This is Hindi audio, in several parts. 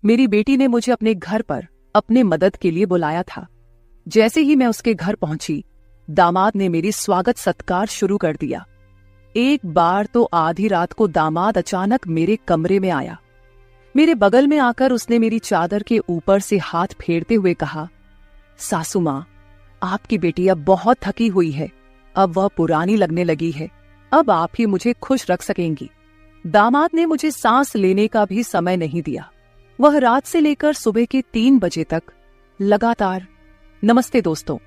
मेरी बेटी ने मुझे अपने घर पर अपने मदद के लिए बुलाया था। जैसे ही मैं उसके घर पहुंची, दामाद ने मेरी स्वागत सत्कार शुरू कर दिया। एक बार तो आधी रात को दामाद अचानक मेरे कमरे में आया। मेरे बगल में आकर उसने मेरी चादर के ऊपर से हाथ फेरते हुए कहा, सासू माँ, आपकी बेटी अब बहुत थकी हुई है, अब वह पुरानी लगने लगी है, अब आप ही मुझे खुश रख सकेंगी। दामाद ने मुझे सांस लेने का भी समय नहीं दिया। वह रात से लेकर सुबह के 3 बजे तक लगातार। नमस्ते दोस्तों,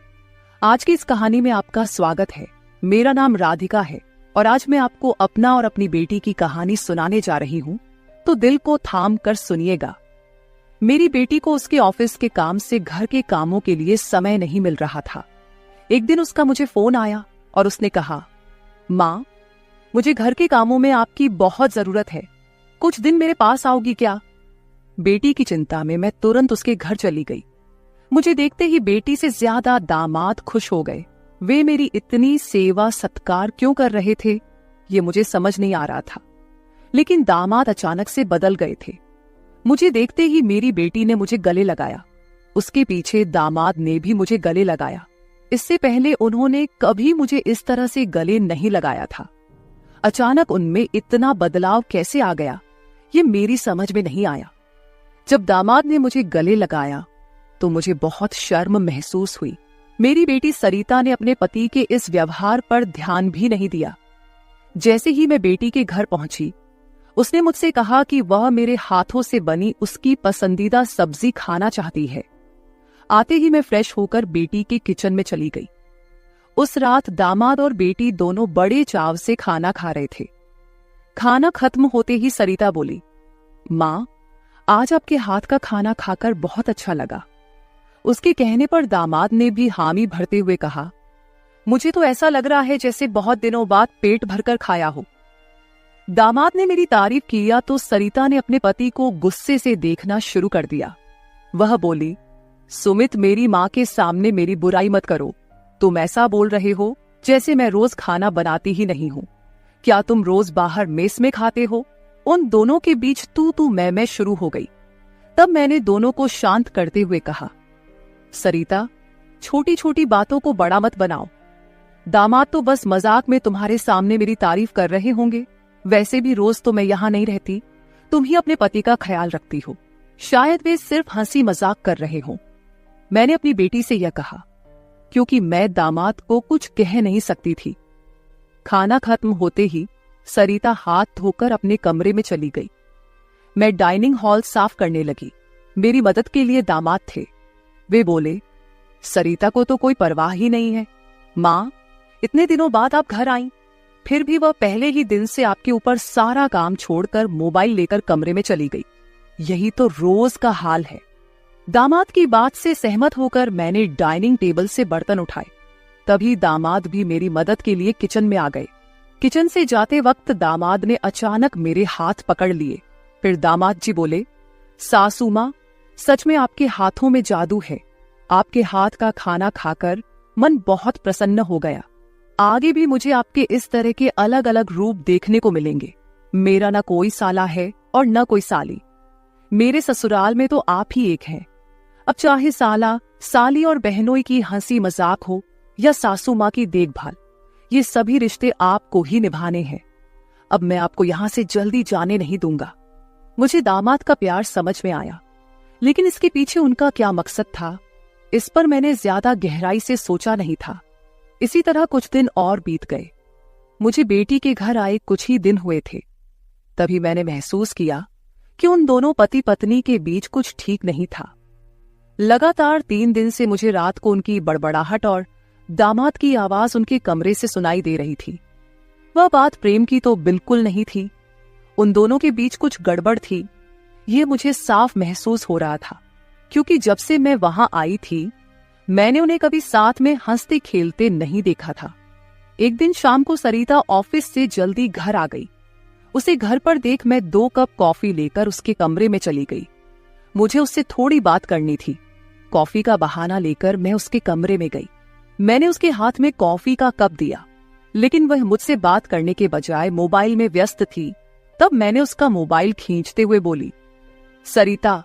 आज की इस कहानी में आपका स्वागत है। मेरा नाम राधिका है और आज मैं आपको अपना और अपनी बेटी की कहानी सुनाने जा रही हूँ, तो दिल को थाम कर सुनिएगा। मेरी बेटी को उसके ऑफिस के काम से घर के कामों के लिए समय नहीं मिल रहा था। एक दिन उसका मुझे फोन आया और उसने कहा, माँ, मुझे घर के कामों में आपकी बहुत जरूरत है, कुछ दिन मेरे पास आओगी क्या? बेटी की चिंता में मैं तुरंत उसके घर चली गई। मुझे देखते ही बेटी से ज्यादा दामाद खुश हो गए। वे मेरी इतनी सेवा सत्कार क्यों कर रहे थे, ये मुझे समझ नहीं आ रहा था। लेकिन दामाद अचानक से बदल गए थे। मुझे देखते ही मेरी बेटी ने मुझे गले लगाया। उसके पीछे दामाद ने भी मुझे गले लगाया। इससे पहले उन्होंने कभी मुझे इस तरह से गले नहीं लगाया था। अचानक उनमें इतना बदलाव कैसे आ गया, ये मेरी समझ में नहीं आया। जब दामाद ने मुझे गले लगाया तो मुझे बहुत शर्म महसूस हुई। मेरी बेटी सरिता ने अपने पति के इस व्यवहार पर ध्यान भी नहीं दिया। जैसे ही मैं बेटी के घर पहुंची, उसने मुझसे कहा कि वह मेरे हाथों से बनी उसकी पसंदीदा सब्जी खाना चाहती है। आते ही मैं फ्रेश होकर बेटी के किचन में चली गई। उस रात दामाद और बेटी दोनों बड़े चाव से खाना खा रहे थे। खाना खत्म होते ही सरिता बोली, माँ, आज आपके हाथ का खाना खाकर बहुत अच्छा लगा। उसके कहने पर दामाद ने भी हामी भरते हुए कहा, मुझे तो ऐसा लग रहा है जैसे बहुत दिनों बाद पेट भरकर खाया हो। दामाद ने मेरी तारीफ किया तो सरिता ने अपने पति को गुस्से से देखना शुरू कर दिया। वह बोली, सुमित, मेरी माँ के सामने मेरी बुराई मत करो। तुम ऐसा बोल रहे हो जैसे मैं रोज खाना बनाती ही नहीं हूँ। क्या तुम रोज बाहर मेस में खाते हो? उन दोनों के बीच तू मैं शुरू हो गई। तब मैंने दोनों को शांत करते हुए कहा, सरिता, छोटी छोटी बातों को बड़ा मत बनाओ। दामाद तो बस मजाक में तुम्हारे सामने मेरी तारीफ कर रहे होंगे। वैसे भी रोज तो मैं यहाँ नहीं रहती, तुम ही अपने पति का ख्याल रखती हो। शायद वे सिर्फ हंसी मजाक कर रहे हों। मैंने अपनी बेटी से यह कहा क्योंकि मैं दामाद को कुछ कह नहीं सकती थी। खाना खत्म होते ही सरिता हाथ धोकर अपने कमरे में चली गई। मैं डाइनिंग हॉल साफ करने लगी। मेरी मदद के लिए दामाद थे। वे बोले, सरिता को तो कोई परवाह ही नहीं है। माँ, इतने दिनों बाद आप घर आईं, फिर भी वह पहले ही दिन से आपके ऊपर सारा काम छोड़कर मोबाइल लेकर कमरे में चली गई। यही तो रोज का हाल है। दामाद की बात से सहमत होकर मैंने डाइनिंग टेबल से बर्तन उठाए। तभी दामाद भी मेरी मदद के लिए किचन में आ गए। किचन से जाते वक्त दामाद ने अचानक मेरे हाथ पकड़ लिए। फिर दामाद जी बोले, सासू माँ, सच में आपके हाथों में जादू है। आपके हाथ का खाना खाकर मन बहुत प्रसन्न हो गया। आगे भी मुझे आपके इस तरह के अलग अलग रूप देखने को मिलेंगे। मेरा न कोई साला है और न कोई साली। मेरे ससुराल में तो आप ही एक हैं। अब चाहे साला, साली और बहनोई की हंसी मजाक हो या सासू माँ की देखभाल, ये सभी रिश्ते आपको ही निभाने हैं। अब मैं आपको यहां से जल्दी जाने नहीं दूंगा। मुझे दामाद का प्यार समझ में आया, लेकिन इसके पीछे उनका क्या मकसद था, इस पर मैंने ज्यादा गहराई से सोचा नहीं था। इसी तरह कुछ दिन और बीत गए। मुझे बेटी के घर आए कुछ ही दिन हुए थे। तभी मैंने महसूस किया कि उन दोनों पति पत्नी के बीच कुछ ठीक नहीं था। लगातार 3 दिन से मुझे रात को उनकी बड़बड़ाहट और दामाद की आवाज उनके कमरे से सुनाई दे रही थी। वह बात प्रेम की तो बिल्कुल नहीं थी। उन दोनों के बीच कुछ गड़बड़ थी, ये मुझे साफ महसूस हो रहा था, क्योंकि जब से मैं वहां आई थी मैंने उन्हें कभी साथ में हंसते खेलते नहीं देखा था। एक दिन शाम को सरिता ऑफिस से जल्दी घर आ गई। उसे घर पर देख मैं 2 कप कॉफी लेकर उसके कमरे में चली गई। मुझे उससे थोड़ी बात करनी थी। कॉफी का बहाना लेकर मैं उसके कमरे में गई। मैंने उसके हाथ में कॉफी का कप दिया, लेकिन वह मुझसे बात करने के बजाय मोबाइल में व्यस्त थी। तब मैंने उसका मोबाइल खींचते हुए बोली, सरिता,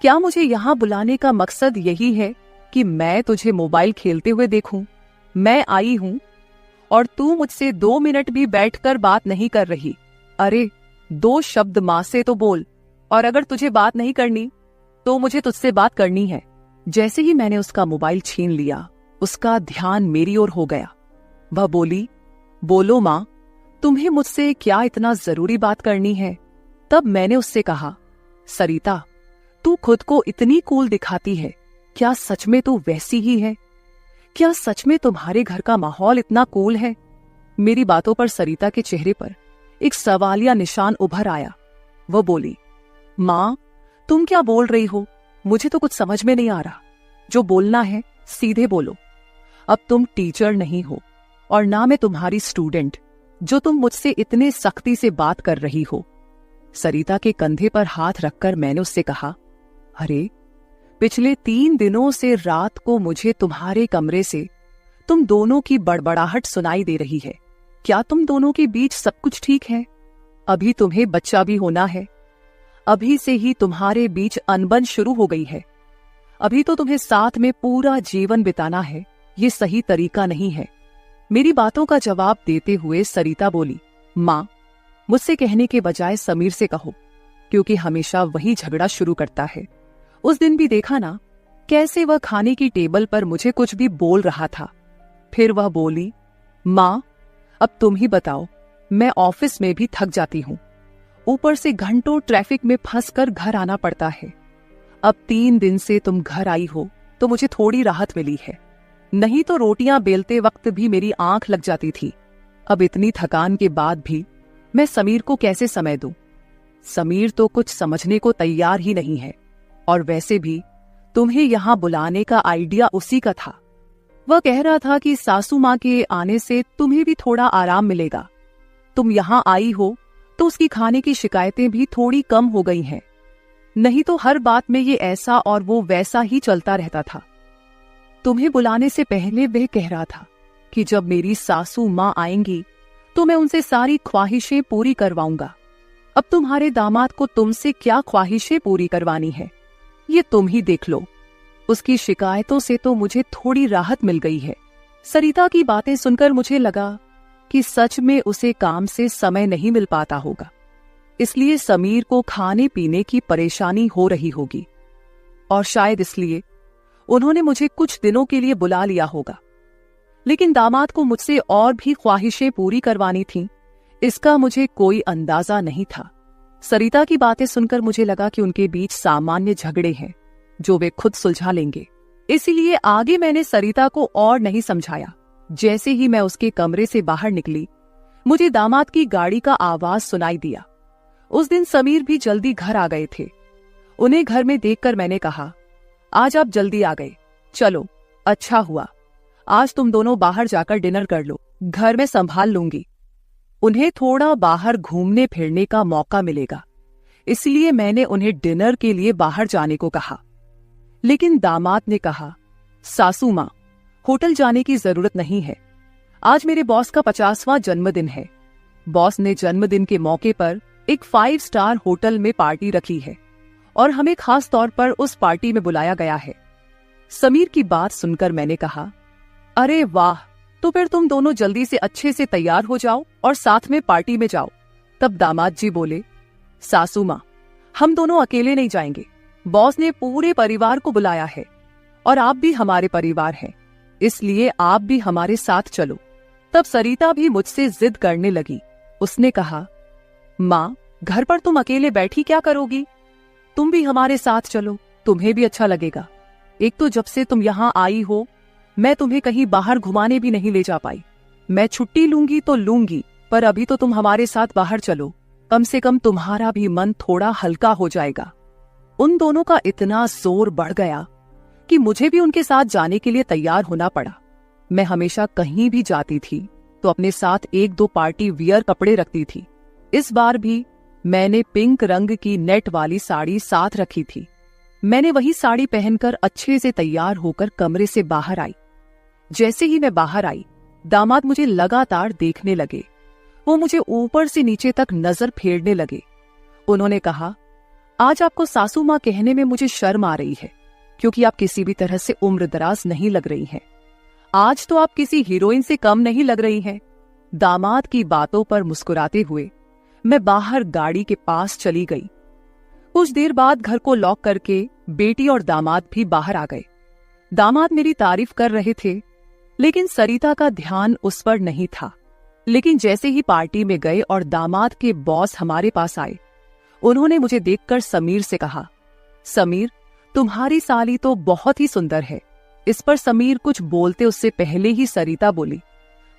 क्या मुझे यहाँ बुलाने का मकसद यही है कि मैं तुझे मोबाइल खेलते हुए देखूं? मैं आई हूं और तू मुझसे 2 मिनट भी बैठकर बात नहीं कर रही। अरे 2 शब्द मां से तो बोल, और अगर तुझे बात नहीं करनी तो मुझे तुझसे बात करनी है। जैसे ही मैंने उसका मोबाइल छीन लिया, उसका ध्यान मेरी ओर हो गया। वह बोली, बोलो मां, तुम्हें मुझसे क्या इतना जरूरी बात करनी है? तब मैंने उससे कहा, सरिता, तू खुद को इतनी कूल दिखाती है, क्या सच में तू वैसी ही है? क्या सच में तुम्हारे घर का माहौल इतना कूल है? मेरी बातों पर सरिता के चेहरे पर एक सवालिया निशान उभर आया। वह बोली, मां, तुम क्या बोल रही हो? मुझे तो कुछ समझ में नहीं आ रहा। जो बोलना है सीधे बोलो। अब तुम टीचर नहीं हो और ना मैं तुम्हारी स्टूडेंट, जो तुम मुझसे इतने सख्ती से बात कर रही हो। सरिता के कंधे पर हाथ रखकर मैंने उससे कहा, अरे पिछले 3 दिनों से रात को मुझे तुम्हारे कमरे से तुम दोनों की बड़बड़ाहट सुनाई दे रही है। क्या तुम दोनों के बीच सब कुछ ठीक है? अभी तुम्हें बच्चा भी होना है। अभी से ही तुम्हारे बीच अनबन शुरू हो गई है। अभी तो तुम्हें साथ में पूरा जीवन बिताना है। ये सही तरीका नहीं है। मेरी बातों का जवाब देते हुए सरिता बोली, मां, मुझसे कहने के बजाय समीर से कहो, क्योंकि हमेशा वही झगड़ा शुरू करता है। उस दिन भी देखा ना, कैसे वह खाने की टेबल पर मुझे कुछ भी बोल रहा था। फिर वह बोली, मां, अब तुम ही बताओ, मैं ऑफिस में भी थक जाती हूं। ऊपर से घंटों ट्रैफिक में फंसकर घर आना पड़ता है। अब 3 दिन से तुम घर आई हो तो मुझे थोड़ी राहत मिली है, नहीं तो रोटियां बेलते वक्त भी मेरी आंख लग जाती थी। अब इतनी थकान के बाद भी मैं समीर को कैसे समय दूं? समीर तो कुछ समझने को तैयार ही नहीं है। और वैसे भी तुम्हें यहां बुलाने का आइडिया उसी का था। वह कह रहा था कि सासू मां के आने से तुम्हें भी थोड़ा आराम मिलेगा। तुम यहां आई हो तो उसकी खाने की शिकायतें भी थोड़ी कम हो गई हैं। नहीं तो हर बात में ये ऐसा और वो वैसा ही चलता रहता था। तुम्हें बुलाने से पहले वह कह रहा था कि जब मेरी सासू मां आएंगी तो मैं उनसे सारी ख्वाहिशें पूरी करवाऊंगा। अब तुम्हारे दामाद को तुमसे क्या ख्वाहिशें पूरी करवानी है, ये तुम ही देख लो। उसकी शिकायतों से तो मुझे थोड़ी राहत मिल गई है। सरिता की बातें सुनकर मुझे लगा कि सच में उसे काम से समय नहीं मिल पाता होगा, इसलिए समीर को खाने पीने की परेशानी हो रही होगी, और शायद इसलिए उन्होंने मुझे कुछ दिनों के लिए बुला लिया होगा। लेकिन दामाद को मुझसे और भी ख्वाहिशें पूरी करवानी थीं, इसका मुझे कोई अंदाजा नहीं था। सरिता की बातें सुनकर मुझे लगा कि उनके बीच सामान्य झगड़े हैं जो वे खुद सुलझा लेंगे। इसीलिए आगे मैंने सरिता को और नहीं समझाया। जैसे ही मैं उसके कमरे से बाहर निकली, मुझे दामाद की गाड़ी का आवाज सुनाई दिया। उस दिन समीर भी जल्दी घर आ गए थे। उन्हें घर में देखकर मैंने कहा, आज आप जल्दी आ गए, चलो अच्छा हुआ। आज तुम दोनों बाहर जाकर डिनर कर लो, घर में संभाल लूंगी। उन्हें थोड़ा बाहर घूमने फिरने का मौका मिलेगा, इसलिए मैंने उन्हें डिनर के लिए बाहर जाने को कहा। लेकिन दामाद ने कहा, सासू मां, होटल जाने की जरूरत नहीं है। आज मेरे बॉस का 50वां जन्मदिन है। बॉस ने जन्मदिन के मौके पर एक 5 स्टार होटल में पार्टी रखी है और हमें खास तौर पर उस पार्टी में बुलाया गया है। समीर की बात सुनकर मैंने कहा, अरे वाह, तो फिर तुम दोनों जल्दी से अच्छे से तैयार हो जाओ और साथ में पार्टी में जाओ। तब दामाद जी बोले, सासू मां, हम दोनों अकेले नहीं जाएंगे। बॉस ने पूरे परिवार को बुलाया है और आप भी हमारे परिवार हैं, इसलिए आप भी हमारे साथ चलो। तब सरिता भी मुझसे जिद करने लगी। उसने कहा, मां, घर पर तुम अकेले बैठी क्या करोगी? तुम भी हमारे साथ चलो, तुम्हें भी अच्छा लगेगा। एक तो जब से तुम यहाँ आई हो, मैं तुम्हें कहीं बाहर घुमाने भी नहीं ले जा पाई। मैं छुट्टी लूंगी तो लूंगी, पर अभी तो तुम हमारे साथ बाहर चलो, कम से कम तुम्हारा भी मन थोड़ा हल्का हो जाएगा। उन दोनों का इतना जोर बढ़ गया कि मुझे भी उनके साथ जाने के लिए तैयार होना पड़ा। मैं हमेशा कहीं भी जाती थी तो अपने साथ 1-2 पार्टी वियर कपड़े रखती थी। इस बार भी मैंने पिंक रंग की नेट वाली साड़ी साथ रखी थी। मैंने वही साड़ी पहनकर अच्छे से तैयार होकर कमरे से बाहर आई। जैसे ही मैं बाहर आई, दामाद मुझे लगातार देखने लगे। वो मुझे ऊपर से नीचे तक नजर फेरने लगे। उन्होंने कहा, आज आपको सासू माँ कहने में मुझे शर्म आ रही है, क्योंकि आप किसी भी तरह से उम्र दराज नहीं लग रही हैं। आज तो आप किसी हीरोइन से कम नहीं लग रही हैं। दामाद की बातों पर मुस्कुराते हुए मैं बाहर गाड़ी के पास चली गई। कुछ देर बाद घर को लॉक करके बेटी और दामाद भी बाहर आ गए। दामाद मेरी तारीफ कर रहे थे, लेकिन सरिता का ध्यान उस पर नहीं था। लेकिन जैसे ही पार्टी में गए और दामाद के बॉस हमारे पास आए, उन्होंने मुझे देखकर समीर से कहा, समीर, तुम्हारी साली तो बहुत ही सुंदर है। इस पर समीर कुछ बोलते उससे पहले ही सरिता बोली,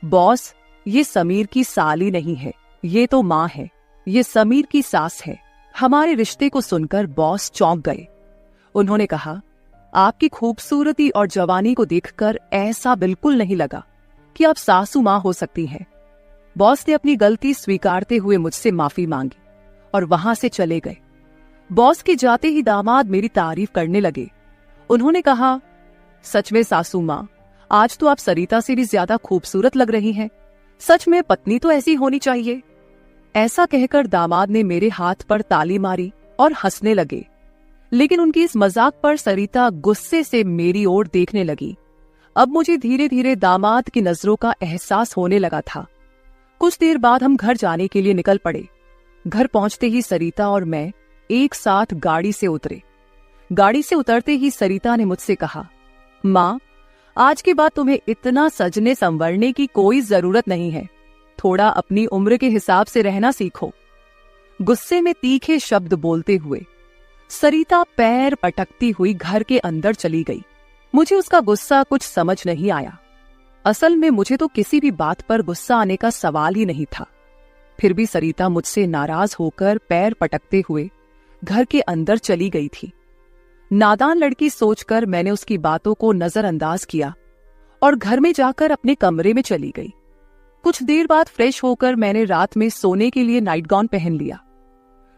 बॉस, ये समीर की साली नहीं है, ये तो माँ है, ये समीर की सास है। हमारे रिश्ते को सुनकर बॉस चौंक गए। उन्होंने कहा, आपकी खूबसूरती और जवानी को देखकर ऐसा बिल्कुल नहीं लगा कि आप सासू माँ हो सकती हैं। बॉस ने अपनी गलती स्वीकारते हुए मुझसे माफी मांगी और वहां से चले गए। बॉस के जाते ही दामाद मेरी तारीफ करने लगे। उन्होंने कहा, सच में सासू माँ, आज तो आप सरिता से भी ज्यादा खूबसूरत लग रही हैं। सच में पत्नी तो ऐसी होनी चाहिए। ऐसा कहकर दामाद ने मेरे हाथ पर ताली मारी और हंसने लगे। लेकिन उनकी इस मजाक पर सरिता गुस्से से मेरी ओर देखने लगी। अब मुझे धीरे धीरे दामाद की नजरों का एहसास होने लगा था। कुछ देर बाद हम घर जाने के लिए निकल पड़े। घर पहुंचते ही सरिता और मैं एक साथ गाड़ी से उतरे। गाड़ी से उतरते ही सरिता ने मुझसे कहा, माँ, आज के बाद तुम्हें इतना सजने संवरने की कोई जरूरत नहीं है। थोड़ा अपनी उम्र के हिसाब से रहना सीखो। गुस्से में तीखे शब्द बोलते हुए सरिता पैर पटकती हुई घर के अंदर चली गई। मुझे उसका गुस्सा कुछ समझ नहीं आया। असल में मुझे तो किसी भी बात पर गुस्सा आने का सवाल ही नहीं था। फिर भी सरिता मुझसे नाराज होकर पैर पटकते हुए घर के अंदर चली गई थी। नादान लड़की सोचकर मैंने उसकी बातों को नजरअंदाज किया और घर में जाकर अपने कमरे में चली गई। कुछ देर बाद फ्रेश होकर मैंने रात में सोने के लिए नाइट गाउन पहन लिया।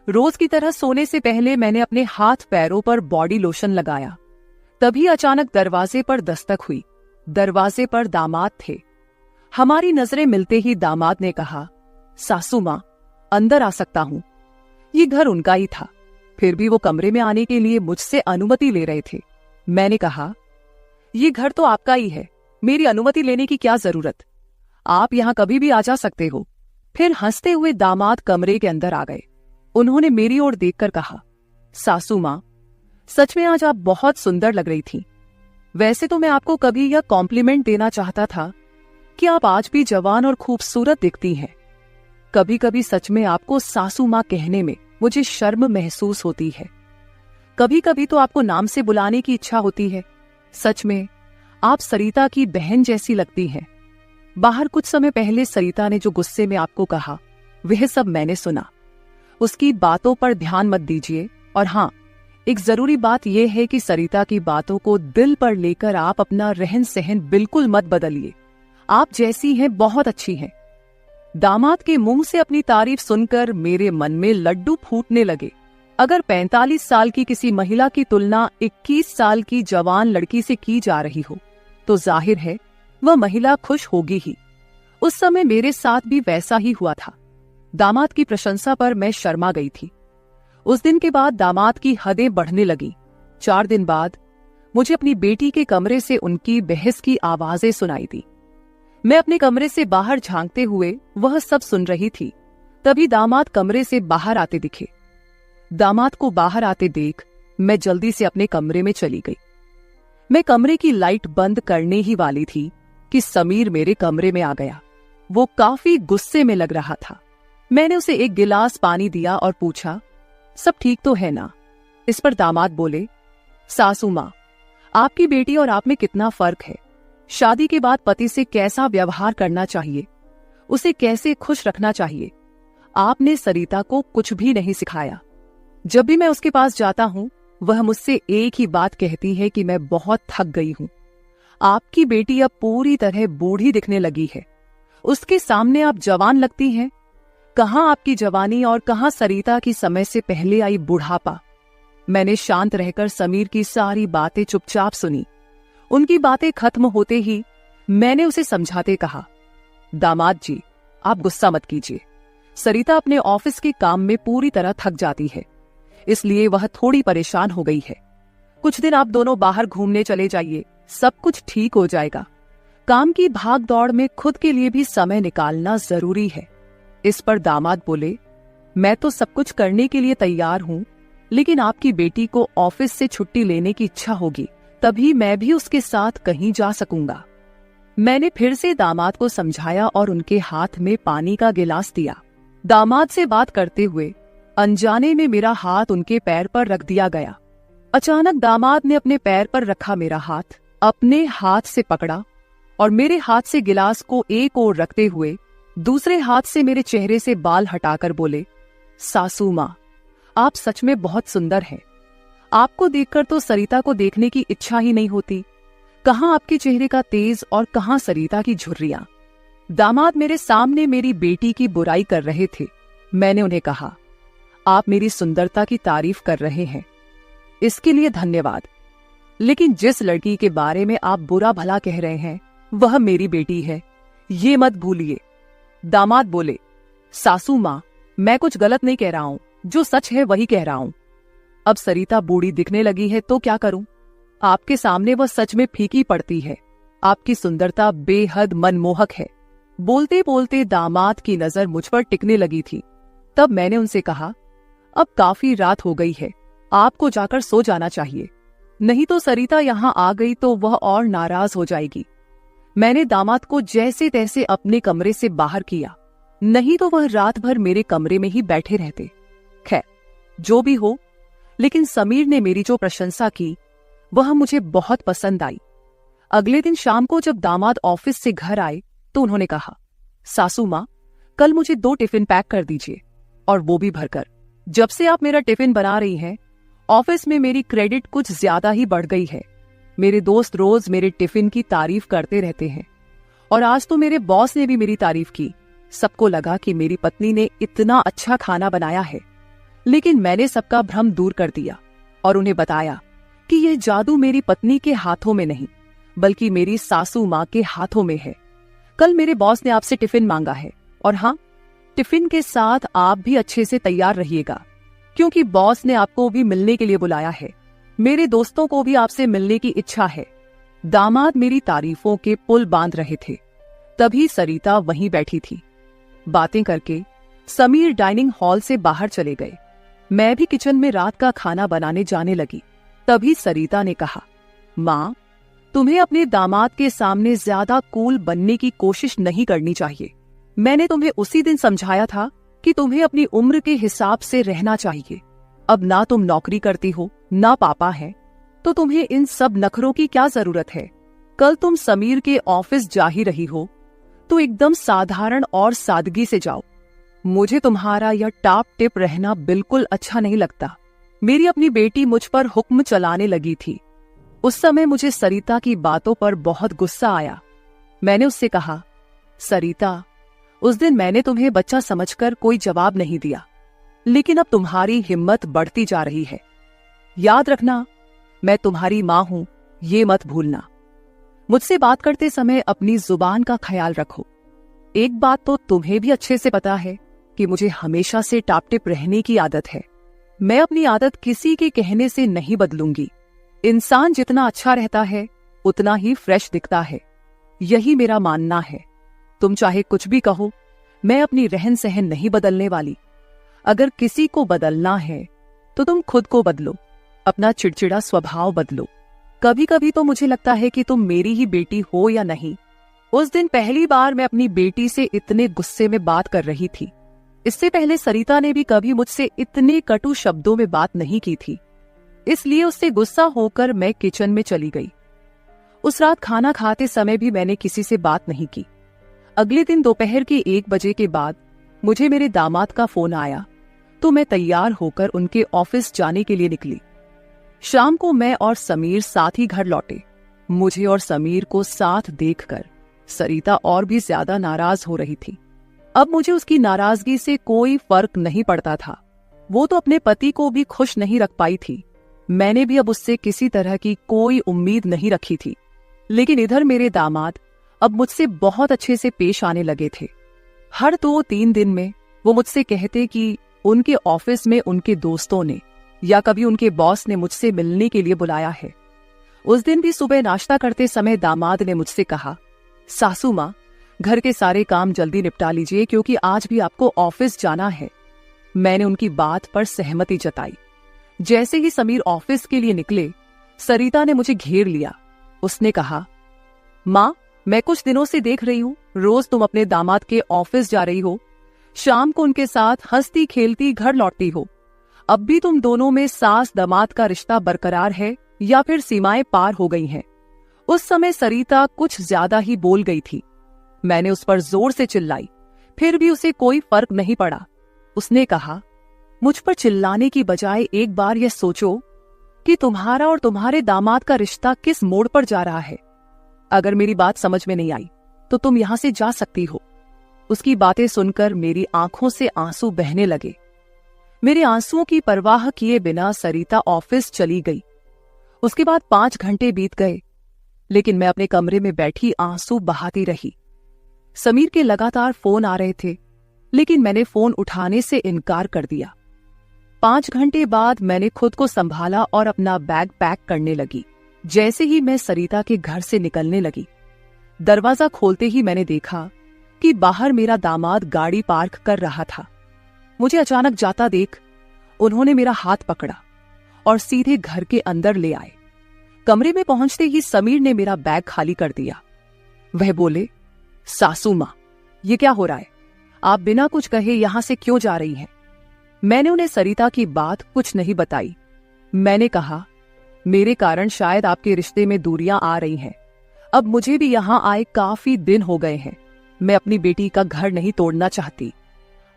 रोज की तरह सोने से पहले मैंने अपने हाथ पैरों पर बॉडी लोशन लगाया। तभी अचानक दरवाजे पर दस्तक हुई। दरवाजे पर दामाद थे। हमारी नजरें मिलते ही दामाद ने कहा, सासू माँ, अंदर आ सकता हूं। ये घर उनका ही था, फिर भी वो कमरे में आने के लिए मुझसे अनुमति ले रहे थे। मैंने कहा, ये घर तो आपका ही है, मेरी अनुमति लेने की क्या जरूरत, आप यहां कभी भी आ जा सकते हो। फिर हंसते हुए दामाद कमरे के अंदर आ गए। उन्होंने मेरी ओर देखकर कहा, सासू माँ, सच में आज आप बहुत सुंदर लग रही थी। वैसे तो मैं आपको कभी यह कॉम्प्लीमेंट देना चाहता था कि आप आज भी जवान और खूबसूरत दिखती हैं। कभी कभी सच में आपको सासू माँ कहने में मुझे शर्म महसूस होती है। कभी कभी तो आपको नाम से बुलाने की इच्छा होती है। सच में आप सरिता की बहन जैसी लगती हैं। बाहर कुछ समय पहले सरिता ने जो गुस्से में आपको कहा, वह सब मैंने सुना। उसकी बातों पर ध्यान मत दीजिए। और हाँ, एक जरूरी बात यह है कि सरिता की बातों को दिल पर लेकर आप अपना रहन सहन बिल्कुल मत बदलिए। आप जैसी हैं बहुत अच्छी हैं। दामाद के मुंह से अपनी तारीफ सुनकर मेरे मन में लड्डू फूटने लगे। अगर 45 साल की किसी महिला की तुलना 21 साल की जवान लड़की से की जा रही हो, तो जाहिर है वह महिला खुश होगी ही। उस समय मेरे साथ भी वैसा ही हुआ था। दामाद की प्रशंसा पर मैं शर्मा गई थी। उस दिन के बाद दामाद की हदें बढ़ने लगी। 4 दिन बाद मुझे अपनी बेटी के कमरे से उनकी बहस की आवाजें सुनाई दी। मैं अपने कमरे से बाहर झांकते हुए वह सब सुन रही थी। तभी दामाद कमरे से बाहर आते दिखे। दामाद को बाहर आते देख मैं जल्दी से अपने कमरे में चली गई। मैं कमरे की लाइट बंद करने ही वाली थी कि समीर मेरे कमरे में आ गया। वो काफी गुस्से में लग रहा था। मैंने उसे एक गिलास पानी दिया और पूछा, सब ठीक तो है ना? इस पर दामाद बोले, सासू माँ, आपकी बेटी और आप में कितना फर्क है। शादी के बाद पति से कैसा व्यवहार करना चाहिए, उसे कैसे खुश रखना चाहिए, आपने सरिता को कुछ भी नहीं सिखाया। जब भी मैं उसके पास जाता हूं, वह मुझसे एक ही बात कहती है कि मैं बहुत थक गई हूं। आपकी बेटी अब पूरी तरह बूढ़ी दिखने लगी है। उसके सामने आप जवान लगती हैं। कहां आपकी जवानी और कहां सरिता की समय से पहले आई बुढ़ापा। मैंने शांत रहकर समीर की सारी बातें चुपचाप सुनी। उनकी बातें खत्म होते ही मैंने उसे समझाते कहा, दामाद जी, आप गुस्सा मत कीजिए। सरिता अपने ऑफिस के काम में पूरी तरह थक जाती है, इसलिए वह थोड़ी परेशान हो गई है। कुछ दिन आप दोनों बाहर घूमने चले जाइए, सब कुछ ठीक हो जाएगा। काम की भाग दौड़ में खुद के लिए भी समय निकालना जरूरी है। इस पर दामाद बोले, मैं तो सब कुछ करने के लिए तैयार हूँ, लेकिन आपकी बेटी को ऑफिस से छुट्टी लेने की इच्छा होगी, तभी मैं भी उसके साथ कहीं जा सकूंगा। मैंने फिर से दामाद को समझाया और उनके हाथ में पानी का गिलास दिया। दामाद से बात करते हुए अनजाने में मेरा हाथ उनके पैर पर रख दिया गया। अचानक दामाद ने अपने पैर पर रखा मेरा हाथ अपने हाथ से पकड़ा और मेरे हाथ से गिलास को एक ओर रखते हुए दूसरे हाथ से मेरे चेहरे से बाल हटाकर बोले, सासू माँ, आप सच में बहुत सुंदर हैं। आपको देखकर तो सरिता को देखने की इच्छा ही नहीं होती। कहाँ आपके चेहरे का तेज और कहाँ सरिता की झुर्रियां। दामाद मेरे सामने मेरी बेटी की बुराई कर रहे थे। मैंने उन्हें कहा, आप मेरी सुंदरता की तारीफ कर रहे हैं, इसके लिए धन्यवाद, लेकिन जिस लड़की के बारे में आप बुरा भला कह रहे हैं वह मेरी बेटी है, ये मत भूलिए। दामाद बोले, सासू माँ, मैं कुछ गलत नहीं कह रहा हूं, जो सच है वही कह रहा हूं। अब सरिता बूढ़ी दिखने लगी है तो क्या करूं? आपके सामने वह सच में फीकी पड़ती है। आपकी सुंदरता बेहद मनमोहक है। बोलते बोलते दामाद की नजर मुझ पर टिकने लगी थी। तब मैंने उनसे कहा, अब काफी रात हो गई है, आपको जाकर सो जाना चाहिए, नहीं तो सरिता यहाँ आ गई तो वह और नाराज हो जाएगी। मैंने दामाद को जैसे तैसे अपने कमरे से बाहर किया, नहीं तो वह रात भर मेरे कमरे में ही बैठे रहते। खैर, जो भी हो, लेकिन समीर ने मेरी जो प्रशंसा की वह मुझे बहुत पसंद आई। अगले दिन शाम को जब दामाद ऑफिस से घर आए तो उन्होंने कहा, सासू माँ, कल मुझे 2 टिफिन पैक कर दीजिए, और वो भी भरकर। जब से आप मेरा टिफिन बना रही हैं, ऑफिस में मेरी क्रेडिट कुछ ज्यादा ही बढ़ गई है। मेरे दोस्त रोज मेरे टिफिन की तारीफ करते रहते हैं, और आज तो मेरे बॉस ने भी मेरी तारीफ की। सबको लगा कि मेरी पत्नी ने इतना अच्छा खाना बनाया है, लेकिन मैंने सबका भ्रम दूर कर दिया और उन्हें बताया कि यह जादू मेरी पत्नी के हाथों में नहीं, बल्कि मेरी सासू माँ के हाथों में है। कल मेरे बॉस ने आपसे टिफिन मांगा है, और हाँ, टिफिन के साथ आप भी अच्छे से तैयार रहिएगा, क्योंकि बॉस ने आपको भी मिलने के लिए बुलाया है। मेरे दोस्तों को भी आपसे मिलने की इच्छा है। दामाद मेरी तारीफों के पुल बांध रहे थे, तभी सरिता वहीं बैठी थी। बातें करके समीर डाइनिंग हॉल से बाहर चले गए। मैं भी किचन में रात का खाना बनाने जाने लगी। तभी सरिता ने कहा, माँ, तुम्हें अपने दामाद के सामने ज्यादा कूल बनने की कोशिश नहीं करनी चाहिए। मैंने तुम्हें उसी दिन समझाया था कि तुम्हें अपनी उम्र के हिसाब से रहना चाहिए। अब ना तुम नौकरी करती हो, ना पापा है, तो तुम्हें इन सब नखरों की क्या जरूरत है? कल तुम समीर के ऑफिस जा ही रही हो, तो एकदम साधारण और सादगी से जाओ। मुझे तुम्हारा यह टाप टिप रहना बिल्कुल अच्छा नहीं लगता। मेरी अपनी बेटी मुझ पर हुक्म चलाने लगी थी। उस समय मुझे सरिता की बातों पर बहुत गुस्सा आया। मैंने उससे कहा, सरिता, उस दिन मैंने तुम्हें बच्चा समझकर कोई जवाब नहीं दिया, लेकिन अब तुम्हारी हिम्मत बढ़ती जा रही है। याद रखना, मैं तुम्हारी माँ हूं, ये मत भूलना। मुझसे बात करते समय अपनी जुबान का ख्याल रखो। एक बात तो तुम्हें भी अच्छे से पता है कि मुझे हमेशा से टापटिप रहने की आदत है। मैं अपनी आदत किसी के कहने से नहीं बदलूंगी। इंसान जितना अच्छा रहता है उतना ही फ्रेश दिखता है, यही मेरा मानना है। तुम चाहे कुछ भी कहो, मैं अपनी रहन सहन नहीं बदलने वाली। अगर किसी को बदलना है तो तुम खुद को बदलो, अपना चिड़चिड़ा स्वभाव बदलो। कभी कभी तो मुझे लगता है कि तुम मेरी ही बेटी हो या नहीं। उस दिन पहली बार मैं अपनी बेटी से इतने गुस्से में बात कर रही थी। इससे पहले सरिता ने भी कभी मुझसे इतने कटु शब्दों में बात नहीं की थी। इसलिए उससे गुस्सा होकर मैं किचन में चली गई। उस रात खाना खाते समय भी मैंने किसी से बात नहीं की। अगले दिन दोपहर के 1 बजे के बाद मुझे मेरे दामाद का फोन आया, तो मैं तैयार होकर उनके ऑफिस जाने के लिए निकली। शाम को मैं और समीर साथ ही घर लौटे। मुझे और समीर को साथ देखकर सरिता और भी ज्यादा नाराज हो रही थी। अब मुझे उसकी नाराजगी से कोई फर्क नहीं पड़ता था। वो तो अपने पति को भी खुश नहीं रख पाई थी। मैंने भी अब उससे किसी तरह की कोई उम्मीद नहीं रखी थी। लेकिन इधर मेरे दामाद अब मुझसे बहुत अच्छे से पेश आने लगे थे। हर 2-3 दिन में वो मुझसे कहते कि उनके ऑफिस में उनके दोस्तों ने या कभी उनके बॉस ने मुझसे मिलने के लिए बुलाया है। उस दिन भी सुबह नाश्ता करते समय दामाद ने मुझसे कहा, सासू माँ, घर के सारे काम जल्दी निपटा लीजिए क्योंकि आज भी आपको ऑफिस जाना है। मैंने उनकी बात पर सहमति जताई। जैसे ही समीर ऑफिस के लिए निकले, सरिता ने मुझे घेर लिया। उसने कहा, माँ, मैं कुछ दिनों से देख रही हूँ, रोज तुम अपने दामाद के ऑफिस जा रही हो, शाम को उनके साथ हंसती खेलती घर लौटती हो। अब भी तुम दोनों में सास दामाद का रिश्ता बरकरार है या फिर सीमाएं पार हो गई हैं? उस समय सरिता कुछ ज्यादा ही बोल गई थी। मैंने उस पर जोर से चिल्लाई, फिर भी उसे कोई फर्क नहीं पड़ा। उसने कहा, मुझ पर चिल्लाने की बजाय एक बार यह सोचो कि तुम्हारा और तुम्हारे दामाद का रिश्ता किस मोड़ पर जा रहा है। अगर मेरी बात समझ में नहीं आई तो तुम यहां से जा सकती हो। उसकी बातें सुनकर मेरी आंखों से आंसू बहने लगे। मेरे आंसुओं की परवाह किए बिना सरिता ऑफिस चली गई। उसके बाद 5 घंटे बीत गए, लेकिन मैं अपने कमरे में बैठी आंसू बहाती रही। समीर के लगातार फोन आ रहे थे, लेकिन मैंने फोन उठाने से इनकार कर दिया। 5 घंटे बाद मैंने खुद को संभाला और अपना बैग पैक करने लगी। जैसे ही मैं सरिता के घर से निकलने लगी, दरवाजा खोलते ही मैंने देखा कि बाहर मेरा दामाद गाड़ी पार्क कर रहा था। मुझे अचानक जाता देख उन्होंने मेरा हाथ पकड़ा और सीधे घर के अंदर ले आए। कमरे में पहुंचते ही समीर ने मेरा बैग खाली कर दिया। वह बोले, सासू मां, ये क्या हो रहा है? आप बिना कुछ कहे यहां से क्यों जा रही हैं? मैंने उन्हें सरिता की बात कुछ नहीं बताई। मैंने कहा, मेरे कारण शायद आपके रिश्ते में दूरियां आ रही हैं। अब मुझे भी यहां आए काफी दिन हो गए हैं। मैं अपनी बेटी का घर नहीं तोड़ना चाहती।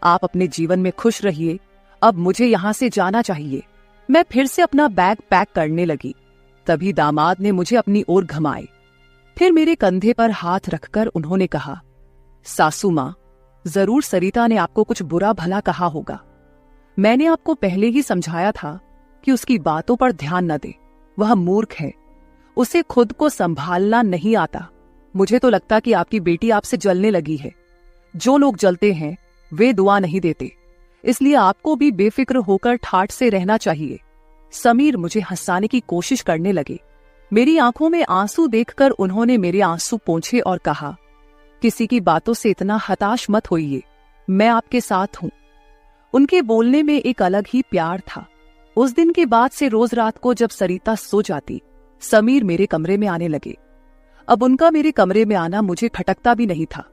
आप अपने जीवन में खुश रहिए, अब मुझे यहां से जाना चाहिए। मैं फिर से अपना बैग पैक करने लगी। तभी दामाद ने मुझे अपनी ओर घुमाए। फिर मेरे कंधे पर हाथ रखकर उन्होंने कहा, सासू मां, जरूर सरिता ने आपको कुछ बुरा भला कहा होगा। मैंने आपको पहले ही समझाया था कि उसकी बातों पर ध्यान न दे। वह मूर्ख है, उसे खुद को संभालना नहीं आता। मुझे तो लगता कि आपकी बेटी आपसे जलने लगी है। जो लोग जलते हैं वे दुआ नहीं देते, इसलिए आपको भी बेफिक्र होकर ठाठ से रहना चाहिए। समीर मुझे हंसाने की कोशिश करने लगे। मेरी आंखों में आंसू देखकर उन्होंने मेरे आंसू पोंछे और कहा, किसी की बातों से इतना हताश मत होइए, मैं आपके साथ हूं। उनके बोलने में एक अलग ही प्यार था। उस दिन के बाद से रोज रात को जब सरिता सो जाती, समीर मेरे कमरे में आने लगे। अब उनका मेरे कमरे में आना मुझे खटकता भी नहीं था,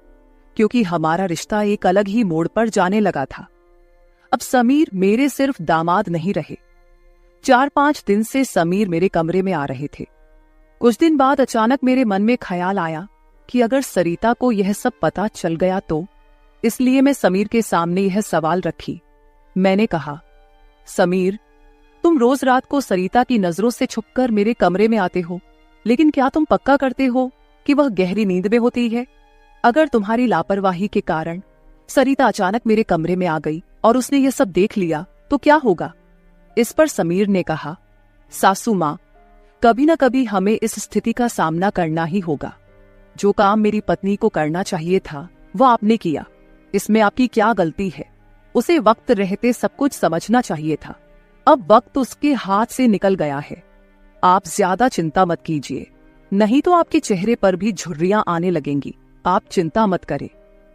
क्योंकि हमारा रिश्ता एक अलग ही मोड़ पर जाने लगा था। अब समीर मेरे सिर्फ दामाद नहीं रहे। 4-5 दिन से समीर मेरे कमरे में आ रहे थे। कुछ दिन बाद अचानक मेरे मन में ख्याल आया कि अगर सरिता को यह सब पता चल गया तो, इसलिए मैं समीर के सामने यह सवाल रखी। मैंने कहा, समीर, तुम रोज रात को सरिता की नजरों से छुपकर मेरे कमरे में आते हो, लेकिन क्या तुम पक्का करते हो कि वह गहरी नींद में होती है? अगर तुम्हारी लापरवाही के कारण सरिता अचानक मेरे कमरे में आ गई और उसने यह सब देख लिया तो क्या होगा? इस पर समीर ने कहा, सासू मां, कभी न कभी हमें इस स्थिति का सामना करना ही होगा। जो काम मेरी पत्नी को करना चाहिए था वह आपने किया, इसमें आपकी क्या गलती है? उसे वक्त रहते सब कुछ समझना चाहिए था। अब वक्त उसके हाथ से निकल गया है। आप ज्यादा चिंता मत कीजिए, नहीं तो आपके चेहरे पर भी झुर्रियां आने लगेंगी। आप चिंता मत करें,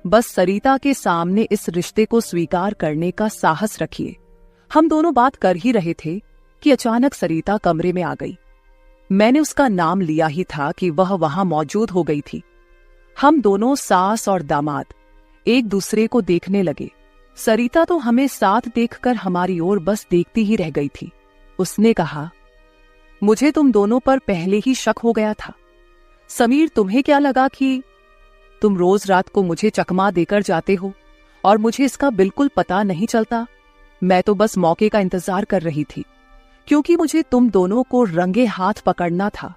बस सरिता के सामने इस रिश्ते को स्वीकार करने का साहस रखिए। हम दोनों बात कर ही रहे थे कि अचानक सरिता कमरे में आ गई। मैंने उसका नाम लिया ही था कि वह वहां मौजूद हो गई थी। हम दोनों सास और दामाद एक दूसरे को देखने लगे। सरिता तो हमें साथ देखकर हमारी ओर बस देखती ही रह गई थी। उसने कहा, मुझे तुम दोनों पर पहले ही शक हो गया था। समीर, तुम्हें क्या लगा कि तुम रोज रात को मुझे चकमा देकर जाते हो और मुझे इसका बिल्कुल पता नहीं चलता? मैं तो बस मौके का इंतजार कर रही थी, क्योंकि मुझे तुम दोनों को रंगे हाथ पकड़ना था।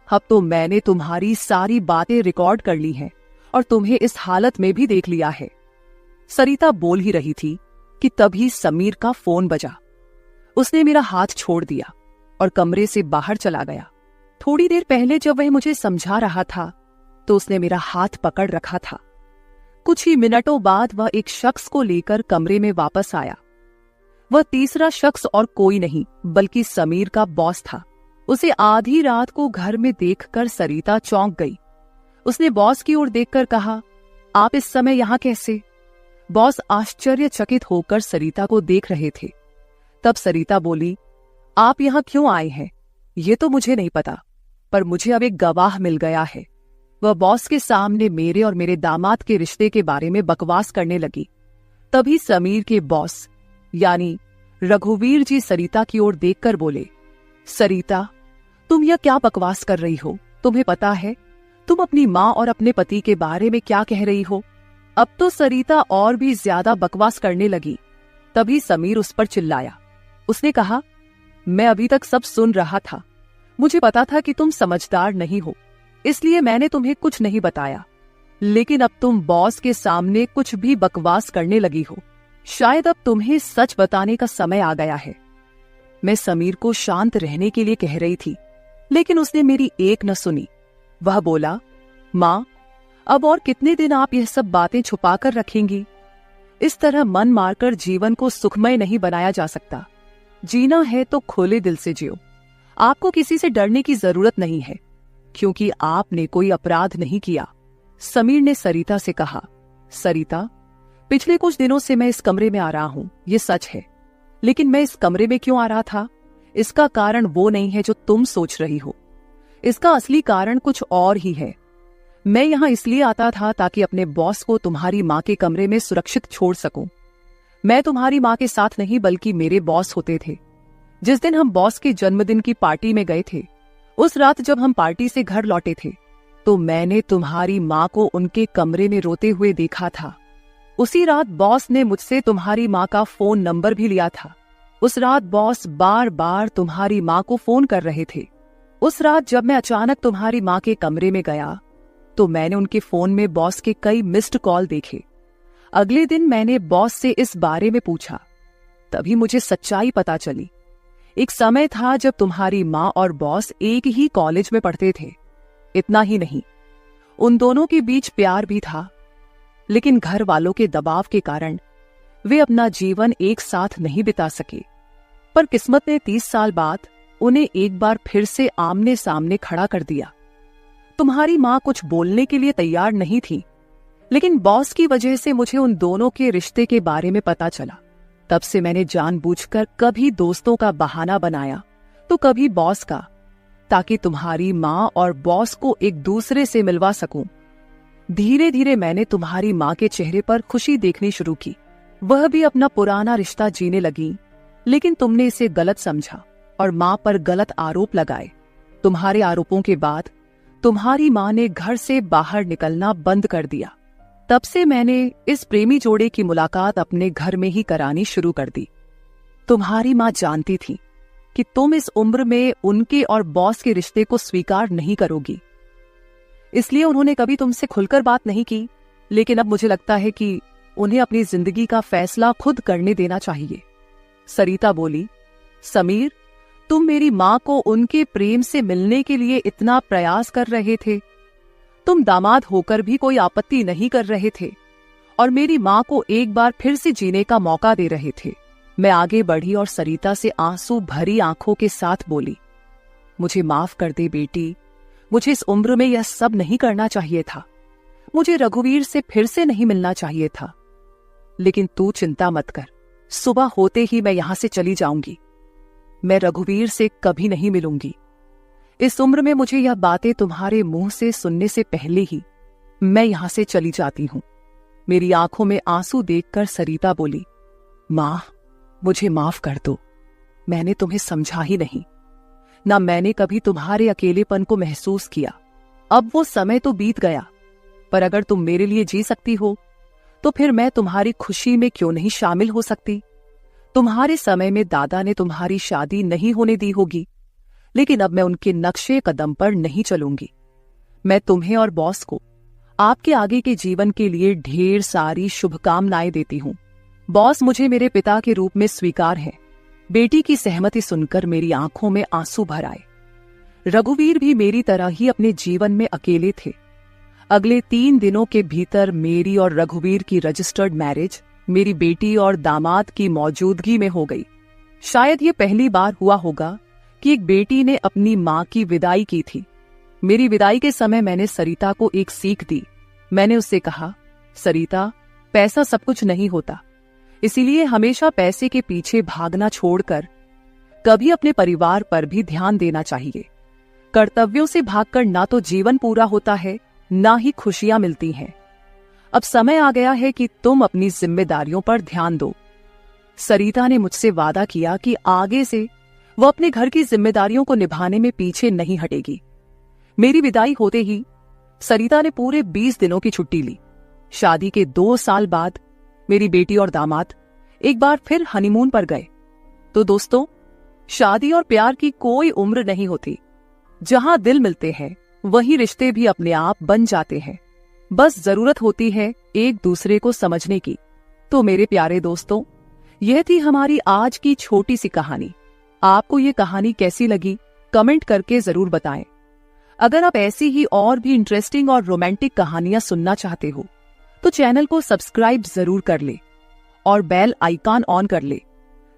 अब तो मैंने तुम्हारी सारी बातें रिकॉर्ड कर ली हैं और तुम्हें इस हालत में भी देख लिया है। सरिता बोल ही रही थी कि तभी समीर का फोन बजा। उसने मेरा हाथ छोड़ दिया और कमरे से बाहर चला गया। थोड़ी देर पहले जब वह मुझे समझा रहा था तो उसने मेरा हाथ पकड़ रखा था। कुछ ही मिनटों बाद वह एक शख्स को लेकर कमरे में वापस आया। वह तीसरा शख्स और कोई नहीं बल्कि समीर का बॉस था। उसे आधी रात को घर में देखकर सरिता चौंक गई। उसने बॉस की ओर देखकर कहा, आप इस समय यहां कैसे? बॉस आश्चर्यचकित होकर सरिता को देख रहे थे। तब सरिता बोली, आप यहां क्यों आए हैं ये तो मुझे नहीं पता, पर मुझे अब एक गवाह मिल गया है। वह बॉस के सामने मेरे और मेरे दामाद के रिश्ते के बारे में बकवास करने लगी। तभी समीर के बॉस यानी रघुवीर जी सरिता की ओर देखकर बोले, सरिता, तुम यह क्या बकवास कर रही हो? तुम्हें पता है तुम अपनी माँ और अपने पति के बारे में क्या कह रही हो? अब तो सरिता और भी ज्यादा बकवास करने लगी। तभी समीर उस पर चिल्लाया। उसने कहा, मैं अभी तक सब सुन रहा था। मुझे पता था कि तुम समझदार नहीं हो, इसलिए मैंने तुम्हें कुछ नहीं बताया, लेकिन अब तुम बॉस के सामने कुछ भी बकवास करने लगी हो। शायद अब तुम्हें सच बताने का समय आ गया है। मैं समीर को शांत रहने के लिए कह रही थी, लेकिन उसने मेरी एक न सुनी। वह बोला, माँ, अब और कितने दिन आप यह सब बातें छुपाकर रखेंगी? इस तरह मन मारकर जीवन को सुखमय नहीं बनाया जा सकता। जीना है तो खुले दिल से जियो। आपको किसी से डरने की जरूरत नहीं है, क्योंकि आपने कोई अपराध नहीं किया। समीर ने सरिता से कहा, सरिता, पिछले कुछ दिनों से मैं इस कमरे में आ रहा हूं, ये सच है, लेकिन मैं इस कमरे में क्यों आ रहा था, इसका कारण वो नहीं है जो तुम सोच रही हो। इसका असली कारण कुछ और ही है। मैं यहां इसलिए आता था ताकि अपने बॉस को तुम्हारी माँ के कमरे में सुरक्षित छोड़ सकूं। मैं तुम्हारी माँ के साथ नहीं बल्कि मेरे बॉस होते थे। जिस दिन हम बॉस के जन्मदिन की पार्टी में गए थे, उस रात जब हम पार्टी से घर लौटे थे, तो मैंने तुम्हारी माँ को उनके कमरे में रोते हुए देखा था। उसी रात बॉस ने मुझसे तुम्हारी माँ का फोन नंबर भी लिया था। उस रात बॉस बार बार तुम्हारी माँ को फोन कर रहे थे। उस रात जब मैं अचानक तुम्हारी माँ के कमरे में गया, तो मैंने उनके फोन में बॉस के कई मिस्ड कॉल देखे। अगले दिन मैंने बॉस से इस बारे में पूछा, तभी मुझे सच्चाई पता चली। एक समय था जब तुम्हारी माँ और बॉस एक ही कॉलेज में पढ़ते थे। इतना ही नहीं, उन दोनों के बीच प्यार भी था, लेकिन घर वालों के दबाव के कारण वे अपना जीवन एक साथ नहीं बिता सके। पर किस्मत ने 30 साल बाद उन्हें एक बार फिर से आमने सामने खड़ा कर दिया। तुम्हारी माँ कुछ बोलने के लिए तैयार नहीं थी, लेकिन बॉस की वजह से मुझे उन दोनों के रिश्ते के बारे में पता चला। तब से मैंने जानबूझकर कभी दोस्तों का बहाना बनाया तो कभी बॉस का, ताकि तुम्हारी माँ और बॉस को एक दूसरे से मिलवा सकूं। धीरे धीरे मैंने तुम्हारी माँ के चेहरे पर खुशी देखनी शुरू की। वह भी अपना पुराना रिश्ता जीने लगी, लेकिन तुमने इसे गलत समझा और माँ पर गलत आरोप लगाए। तुम्हारे आरोपों के बाद तुम्हारी माँ ने घर से बाहर निकलना बंद कर दिया। तब से मैंने इस प्रेमी जोड़े की मुलाकात अपने घर में ही करानी शुरू कर दी। तुम्हारी माँ जानती थी कि तुम इस उम्र में उनके और बॉस के रिश्ते को स्वीकार नहीं करोगी, इसलिए उन्होंने कभी तुमसे खुलकर बात नहीं की। लेकिन अब मुझे लगता है कि उन्हें अपनी जिंदगी का फैसला खुद करने देना चाहिए। सरिता बोली, समीर, तुम मेरी माँ को उनके प्रेम से मिलने के लिए इतना प्रयास कर रहे थे। तुम दामाद होकर भी कोई आपत्ति नहीं कर रहे थे और मेरी माँ को एक बार फिर से जीने का मौका दे रहे थे। मैं आगे बढ़ी और सरिता से आंसू भरी आंखों के साथ बोली, मुझे माफ कर दे बेटी, मुझे इस उम्र में यह सब नहीं करना चाहिए था। मुझे रघुवीर से फिर से नहीं मिलना चाहिए था। लेकिन तू चिंता मत कर, सुबह होते ही मैं यहां से चली जाऊंगी। मैं रघुवीर से कभी नहीं मिलूंगी। इस उम्र में मुझे यह बातें तुम्हारे मुंह से सुनने से पहले ही मैं यहां से चली जाती हूं। मेरी आंखों में आंसू देखकर सरिता बोली, मां, मुझे माफ कर दो। मैंने तुम्हें समझा ही नहीं, ना मैंने कभी तुम्हारे अकेलेपन को महसूस किया। अब वो समय तो बीत गया, पर अगर तुम मेरे लिए जी सकती हो तो फिर मैं तुम्हारी खुशी में क्यों नहीं शामिल हो सकती। तुम्हारे समय में दादा ने तुम्हारी शादी नहीं होने दी होगी, लेकिन अब मैं उनके नक्शे कदम पर नहीं चलूंगी। मैं तुम्हें और बॉस को आपके आगे के जीवन के लिए ढेर सारी शुभकामनाएं देती हूं। बॉस मुझे मेरे पिता के रूप में स्वीकार है। बेटी की सहमति सुनकर मेरी आंखों में आंसू भर आए। रघुवीर भी मेरी तरह ही अपने जीवन में अकेले थे। अगले 3 दिनों के भीतर मेरी और रघुवीर की रजिस्टर्ड मैरिज मेरी बेटी और दामाद की मौजूदगी में हो गई। शायद ये पहली बार हुआ होगा कि एक बेटी ने अपनी मां की विदाई की थी। मेरी विदाई के समय मैंने सरिता को एक सीख दी। मैंने उससे कहा, सरिता, पैसा सब कुछ नहीं होता, इसीलिए हमेशा पैसे के पीछे भागना छोड़कर कभी अपने परिवार पर भी ध्यान देना चाहिए। कर्तव्यों से भागकर ना तो जीवन पूरा होता है, ना ही खुशियां मिलती हैं। अब समय आ गया है कि तुम अपनी जिम्मेदारियों पर ध्यान दो। सरिता ने मुझसे वादा किया कि आगे से वो अपने घर की जिम्मेदारियों को निभाने में पीछे नहीं हटेगी। मेरी विदाई होते ही सरिता ने पूरे 20 दिनों की छुट्टी ली। शादी के 2 साल बाद मेरी बेटी और दामाद एक बार फिर हनीमून पर गए। तो दोस्तों, शादी और प्यार की कोई उम्र नहीं होती। जहां दिल मिलते हैं वहीं रिश्ते भी अपने आप बन जाते हैं। बस जरूरत होती है एक दूसरे को समझने की। तो मेरे प्यारे दोस्तों, यह थी हमारी आज की छोटी सी कहानी। आपको ये कहानी कैसी लगी कमेंट करके जरूर बताएं। अगर आप ऐसी ही और भी इंटरेस्टिंग और रोमांटिक कहानियां सुनना चाहते हो तो चैनल को सब्सक्राइब जरूर कर ले और बेल आइकॉन ऑन कर ले,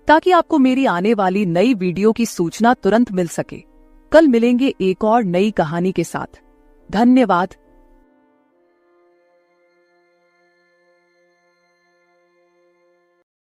ताकि आपको मेरी आने वाली नई वीडियो की सूचना तुरंत मिल सके। कल मिलेंगे एक और नई कहानी के साथ। धन्यवाद।